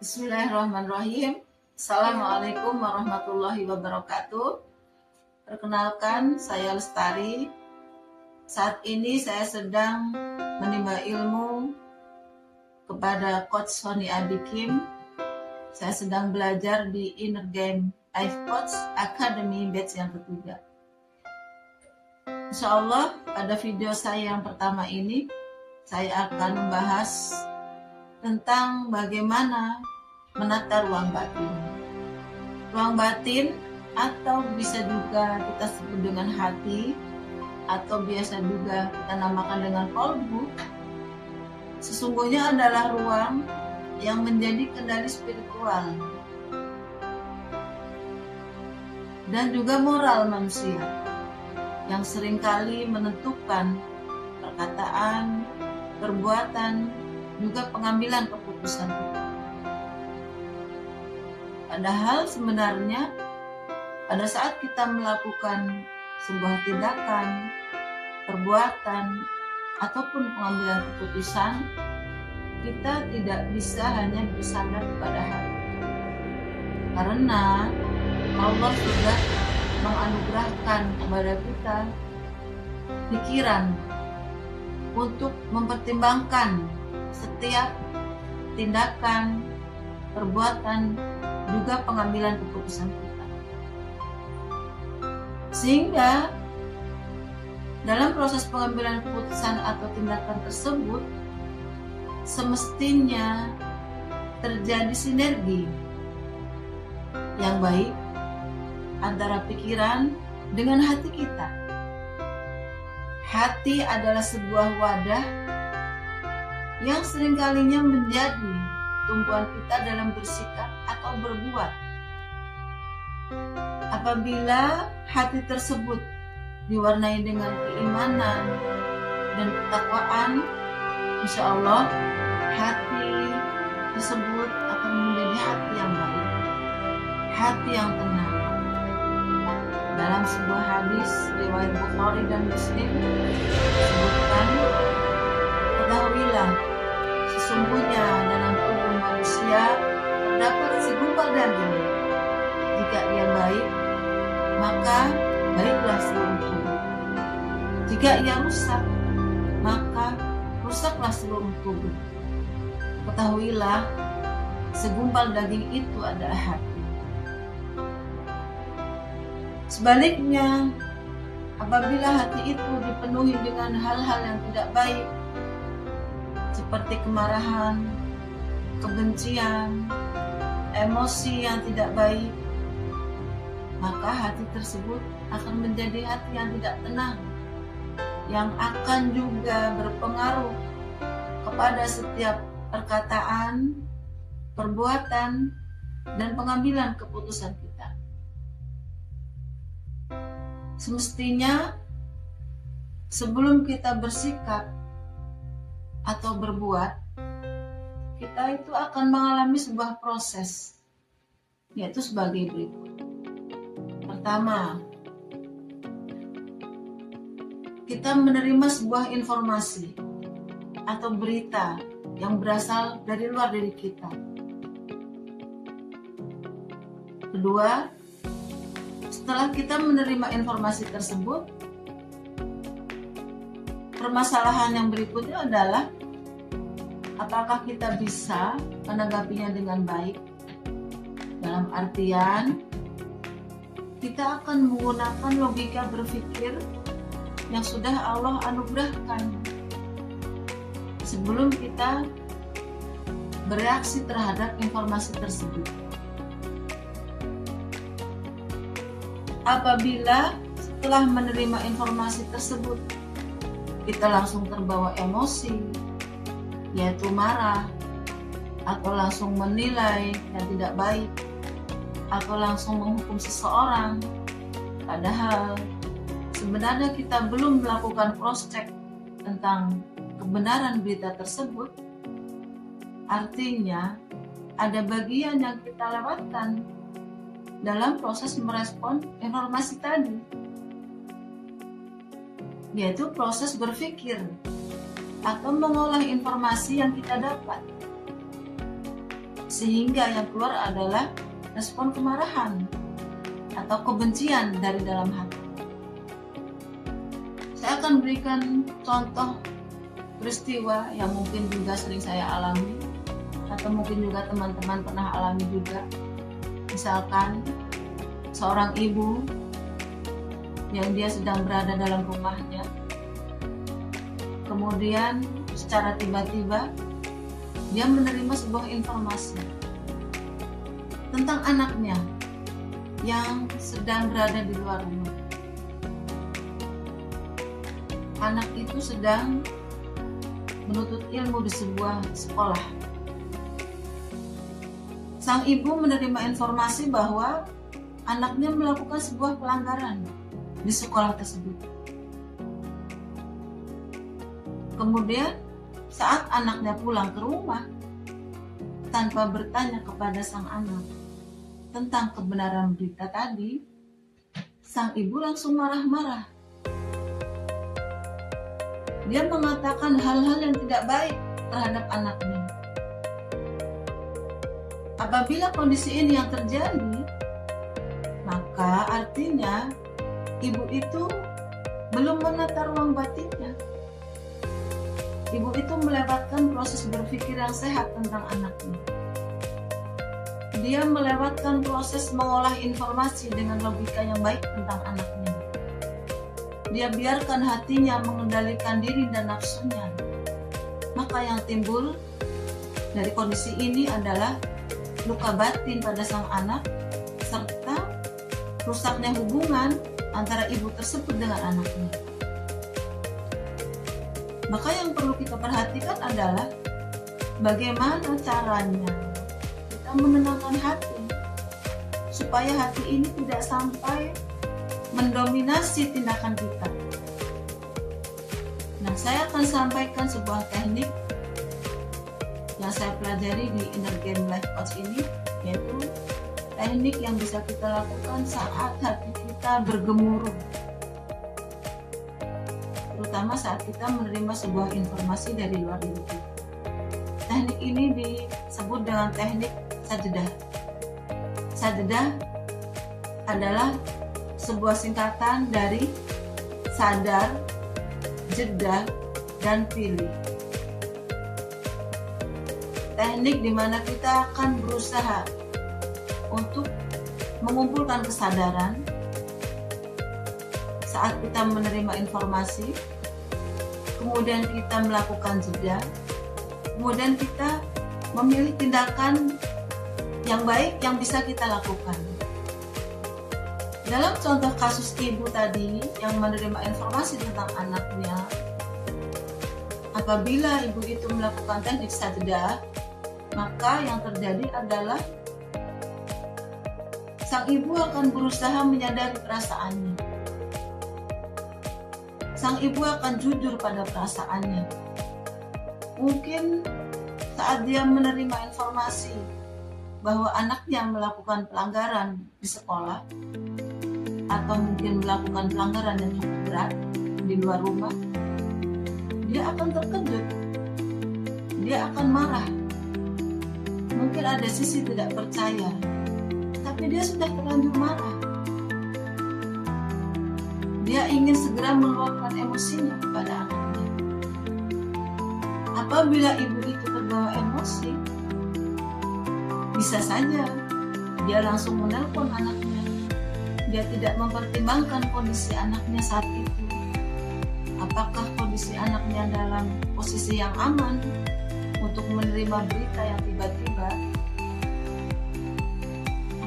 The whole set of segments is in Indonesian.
Bismillahirrahmanirrahim. Assalamualaikum warahmatullahi wabarakatuh. Perkenalkan, saya Lestari. Saat ini saya sedang menimba ilmu kepada Coach Sony Abikim. Saya sedang belajar di Inner Game Life Coach Academy batch yang ketiga. Insya Allah pada video saya yang pertama ini saya akan membahas tentang bagaimana menata ruang batin. Ruang batin atau bisa juga kita sebut dengan hati atau biasa juga kita namakan dengan kolbu, sesungguhnya adalah ruang yang menjadi kendali spiritual dan juga moral manusia yang seringkali menentukan perkataan, perbuatan, juga pengambilan keputusan kita. Padahal sebenarnya pada saat kita melakukan sebuah tindakan, perbuatan, ataupun pengambilan keputusan, kita tidak bisa hanya bersandar kepada hati. Karena Allah sudah menganugerahkan kepada kita pikiran untuk mempertimbangkan setiap tindakan, perbuatan, juga pengambilan keputusan kita. Sehingga dalam proses pengambilan keputusan atau tindakan tersebut semestinya terjadi sinergi yang baik antara pikiran dengan hati kita. Hati adalah sebuah wadah yang seringkalinya menjadi tumpuan kita dalam bersikap atau berbuat. Apabila hati tersebut diwarnai dengan keimanan dan ketakwaan, insya Allah hati tersebut akan menjadi hati yang baik, hati yang tenang. Dalam sebuah hadis riwayat Bukhari dan Muslim disebutkan, ketahuilah sesungguhnya dalam tubuh manusia terdapat segumpal daging. Jika ia baik, maka baiklah seluruh tubuh. Jika ia rusak, maka rusaklah seluruh tubuh. Ketahuilah, segumpal daging itu adalah hati. Sebaliknya, apabila hati itu dipenuhi dengan hal-hal yang tidak baik, seperti kemarahan, kebencian, emosi yang tidak baik, maka hati tersebut akan menjadi hati yang tidak tenang, yang akan juga berpengaruh kepada setiap perkataan, perbuatan, dan pengambilan keputusan kita. Semestinya sebelum kita bersikap atau berbuat, kita itu akan mengalami sebuah proses, yaitu sebagai berikut. Pertama, kita menerima sebuah informasi atau berita yang berasal dari luar diri kita. Kedua, setelah kita menerima informasi tersebut, permasalahan yang berikutnya adalah apakah kita bisa menanggapinya dengan baik. Dalam artian, kita akan menggunakan logika berpikir yang sudah Allah anugerahkan sebelum kita bereaksi terhadap informasi tersebut. Apabila setelah menerima informasi tersebut kita langsung terbawa emosi, yaitu marah, atau langsung menilai yang tidak baik, atau langsung menghukum seseorang, padahal sebenarnya kita belum melakukan cross check tentang kebenaran berita tersebut, artinya ada bagian yang kita lewatkan dalam proses merespon informasi tadi, yaitu proses berpikir atau mengolah informasi yang kita dapat. sehingga yang keluar adalah respon kemarahan atau kebencian dari dalam hati. Saya akan berikan contoh peristiwa yang mungkin juga sering saya alami, atau mungkin juga teman-teman pernah alami juga. Misalkan seorang ibu yang dia sedang berada dalam rumahnya, kemudian secara tiba-tiba dia menerima sebuah informasi tentang anaknya yang sedang berada di luar rumah. Anak itu sedang menuntut ilmu di sebuah sekolah. Sang ibu menerima informasi bahwa anaknya melakukan sebuah pelanggaran di sekolah tersebut. Kemudian saat anaknya pulang ke rumah, tanpa bertanya kepada sang anak tentang kebenaran berita tadi, sang ibu langsung marah-marah. Dia mengatakan hal-hal yang tidak baik terhadap anaknya. Apabila kondisi ini yang terjadi, maka artinya ibu itu belum menata ruang batinnya. Ibu itu melewatkan proses berpikir yang sehat tentang anaknya. Dia melewatkan proses mengolah informasi dengan logika yang baik tentang anaknya. Dia biarkan hatinya mengendalikan diri dan nafsunya. Maka yang timbul dari kondisi ini adalah luka batin pada sang anak, serta rusaknya hubungan antara ibu tersebut dengan anaknya. Maka yang perlu kita perhatikan adalah bagaimana caranya kita menenangkan hati, supaya hati ini tidak sampai mendominasi tindakan kita. Nah, saya akan sampaikan sebuah teknik yang saya pelajari di Inner Game Life Coach ini, yaitu teknik yang bisa kita lakukan saat hati kita bergemuruh, terutama saat kita menerima sebuah informasi dari luar diri kita. Teknik ini disebut dengan teknik sajdah. Sajdah adalah sebuah singkatan dari sadar, jeda, dan pilih. Teknik di mana kita akan berusaha untuk mengumpulkan kesadaran saat kita menerima informasi, kemudian kita melakukan jeda, kemudian kita memilih tindakan yang baik yang bisa kita lakukan. Dalam contoh kasus ibu tadi yang menerima informasi tentang anaknya, apabila ibu itu melakukan teknik sajdah, maka yang terjadi adalah sang ibu akan berusaha menyadari perasaannya. Sang ibu akan jujur pada perasaannya. Mungkin saat dia menerima informasi bahwa anaknya melakukan pelanggaran di sekolah, atau mungkin melakukan pelanggaran yang cukup berat di luar rumah, dia akan terkejut, dia akan marah, mungkin ada sisi tidak percaya, tapi dia sudah terlanjur marah. Dia ingin segera meluapkan emosinya kepada anaknya. Apabila ibu itu terbawa emosi, bisa saja dia langsung menelpon anaknya. Dia tidak mempertimbangkan kondisi anaknya saat itu. Apakah kondisi anaknya dalam posisi yang aman untuk menerima berita yang tiba-tiba?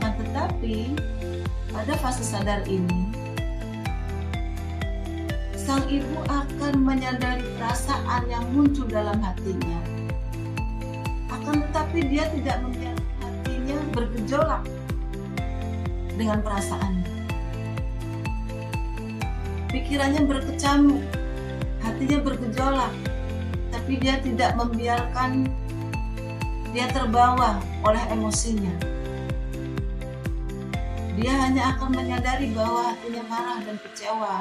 Akan tetapi, pada fase sadar ini, sang ibu akan menyadari perasaan yang muncul dalam hatinya. Akan tetapi dia tidak membiarkan hatinya bergejolak dengan perasaannya. Pikirannya berkecamuk, hatinya bergejolak, tapi dia tidak membiarkan dia terbawa oleh emosinya. Dia hanya akan menyadari bahwa hatinya marah dan kecewa,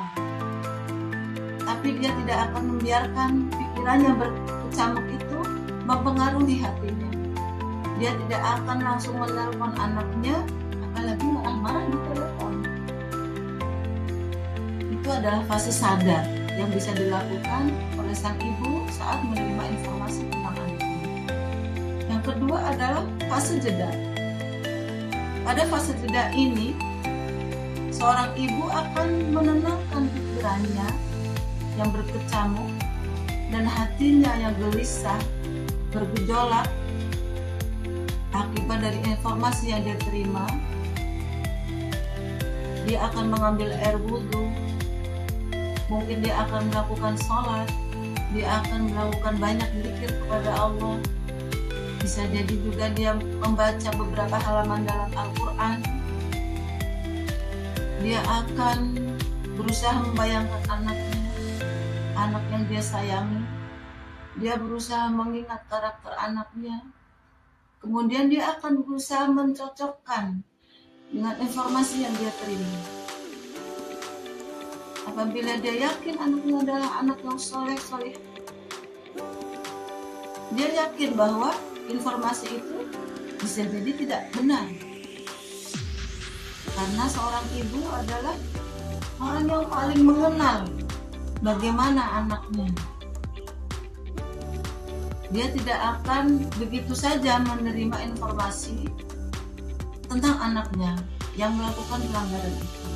tapi dia tidak akan membiarkan pikirannya berkecamuk itu mempengaruhi hatinya. Dia tidak akan langsung menelpon anaknya, apalagi marah-marah di telepon. Itu adalah fase sadar yang bisa dilakukan oleh sang ibu saat menerima informasi tentang anaknya. Yang kedua adalah fase jeda. Pada fase jeda ini, seorang ibu akan menenangkan pikirannya yang berkecamuk dan hatinya yang gelisah, bergejolak akibat dari informasi yang dia terima. Dia akan mengambil air wudhu, mungkin dia akan melakukan sholat, dia akan melakukan banyak zikir kepada Allah. Bisa jadi juga dia membaca beberapa halaman dalam Al-Quran. Dia akan berusaha membayangkan anaknya, anak yang dia sayangi. Dia berusaha mengingat karakter anaknya. Kemudian dia akan berusaha mencocokkan dengan informasi yang dia terima. Apabila dia yakin anaknya adalah anak yang soleh, dia yakin bahwa informasi itu bisa jadi tidak benar. Karena seorang ibu adalah orang yang paling mengenal bagaimana anaknya. Dia tidak akan begitu saja menerima informasi tentang anaknya yang melakukan pelanggaran itu.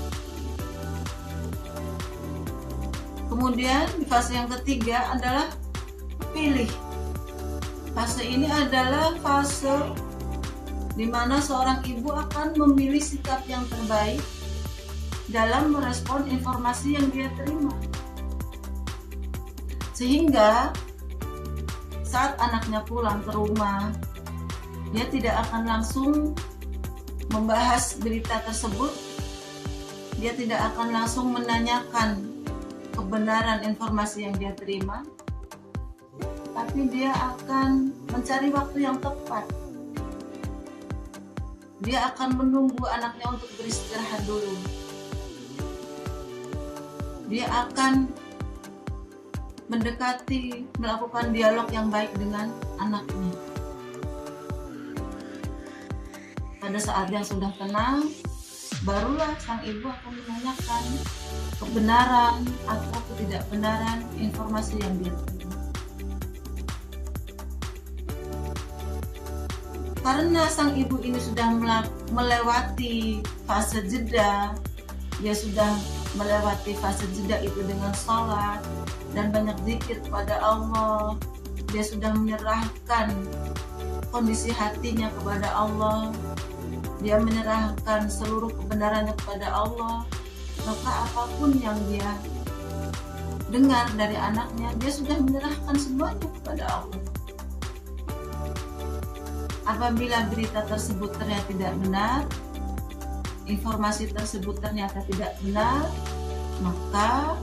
Kemudian di fase yang ketiga adalah pilih. Fase ini adalah fase di mana seorang ibu akan memilih sikap yang terbaik dalam merespon informasi yang dia terima. Sehingga saat anaknya pulang ke rumah, dia tidak akan langsung membahas berita tersebut. Dia tidak akan langsung menanyakan kebenaran informasi yang dia terima, tapi dia akan mencari waktu yang tepat. Dia akan menunggu anaknya untuk beristirahat dulu. Dia akan mendekati, melakukan dialog yang baik dengan anaknya. Pada saat yang sudah tenang, barulah sang ibu akan menanyakan kebenaran atau ketidakbenaran informasi yang dia terima. Karena sang ibu ini sudah melewati fase jeda, dia sudah melewati fase jeda itu dengan sholat dan banyak zikir kepada Allah. Dia sudah menyerahkan kondisi hatinya kepada Allah. Dia menyerahkan seluruh kebenarannya kepada Allah. Maka apapun yang dia dengar dari anaknya, dia sudah menyerahkan semuanya kepada Allah. Apabila berita tersebut ternyata tidak benar, informasi tersebut ternyata tidak benar, maka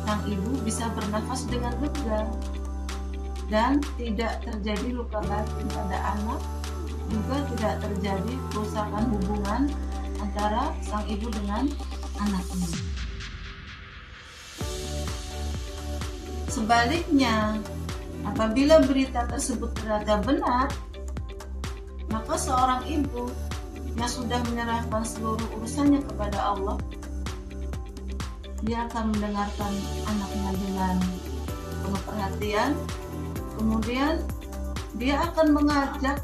sang ibu bisa bernafas dengan lega dan tidak terjadi luka batin pada anak, juga tidak terjadi kerusakan hubungan antara sang ibu dengan anaknya. Sebaliknya, apabila berita tersebut ternyata benar, maka seorang ibu yang sudah menyerahkan seluruh urusannya kepada Allah, dia akan mendengarkan anaknya dengan penuh perhatian. Kemudian dia akan mengajak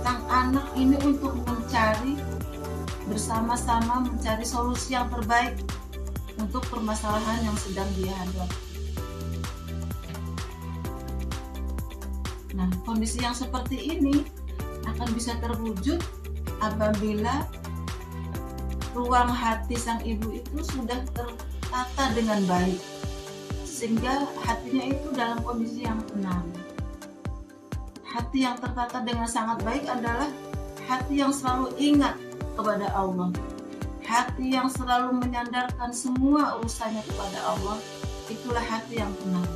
sang anak ini untuk mencari bersama-sama, mencari solusi yang terbaik untuk permasalahan yang sedang dia hadapi. Nah, kondisi yang seperti ini akan bisa terwujud apabila ruang hati sang ibu itu sudah tertata dengan baik, sehingga hatinya itu dalam kondisi yang tenang. Hati yang tertata dengan sangat baik adalah hati yang selalu ingat kepada Allah, hati yang selalu menyandarkan semua urusannya kepada Allah. Itulah hati yang tenang.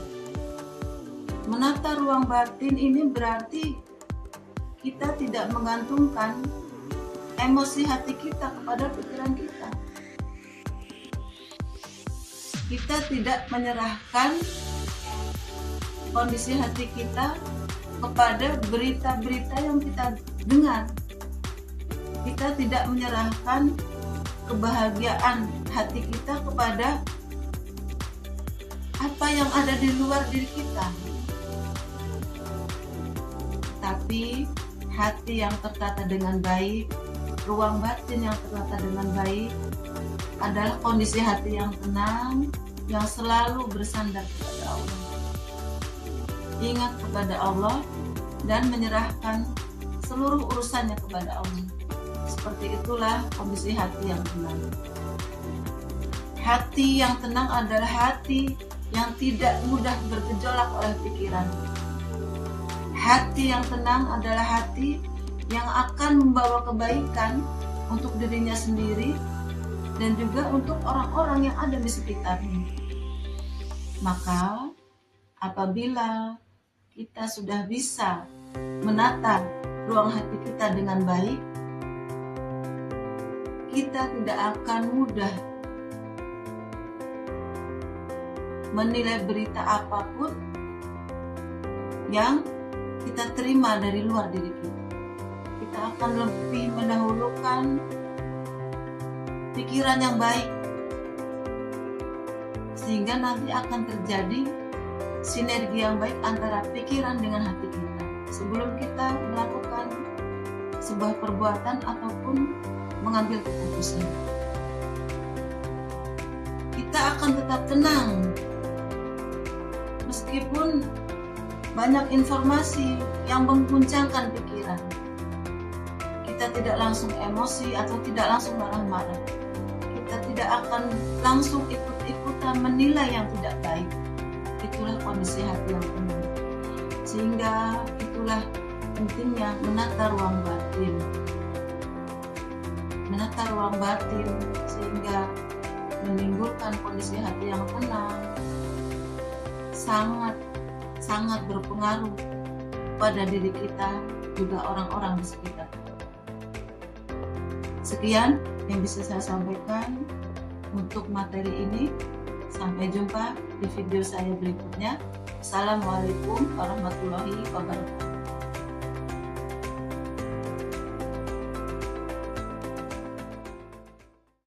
Menata ruang batin ini berarti kita tidak menggantungkan emosi hati kita kepada pikiran kita. Kita tidak menyerahkan kondisi hati kita kepada berita-berita yang kita dengar. Kita tidak menyerahkan kebahagiaan hati kita kepada apa yang ada di luar diri kita, tapi hati yang tertata dengan baik, ruang batin yang tertata dengan baik adalah kondisi hati yang tenang, yang selalu bersandar kepada Allah, ingat kepada Allah, dan menyerahkan seluruh urusannya kepada Allah. Seperti itulah kondisi hati yang tenang. Hati yang tenang adalah hati yang tidak mudah bergejolak oleh pikiran. Hati yang tenang adalah hati yang akan membawa kebaikan untuk dirinya sendiri dan juga untuk orang-orang yang ada di sekitarnya. Maka apabila kita sudah bisa menata ruang hati kita dengan baik, kita tidak akan mudah menilai berita apapun yang kita terima dari luar diri kita. Kita akan lebih mendahulukan pikiran yang baik, sehingga nanti akan terjadi sinergi yang baik antara pikiran dengan hati kita sebelum kita melakukan sebuah perbuatan ataupun mengambil keputusan. Kita akan tetap tenang meskipun banyak informasi yang mengguncangkan pikiran. Kita tidak langsung emosi atau tidak langsung marah-marah. Kita tidak akan langsung ikut-ikutan menilai yang tidak baik. Itulah kondisi hati yang tenang. Sehingga itulah pentingnya menata ruang batin. Menata ruang batin sehingga menimbulkan kondisi hati yang tenang sangat berpengaruh pada diri kita juga orang-orang di sekitar. Sekian yang bisa saya sampaikan untuk materi ini. Sampai jumpa di video saya berikutnya. Assalamualaikum warahmatullahi wabarakatuh.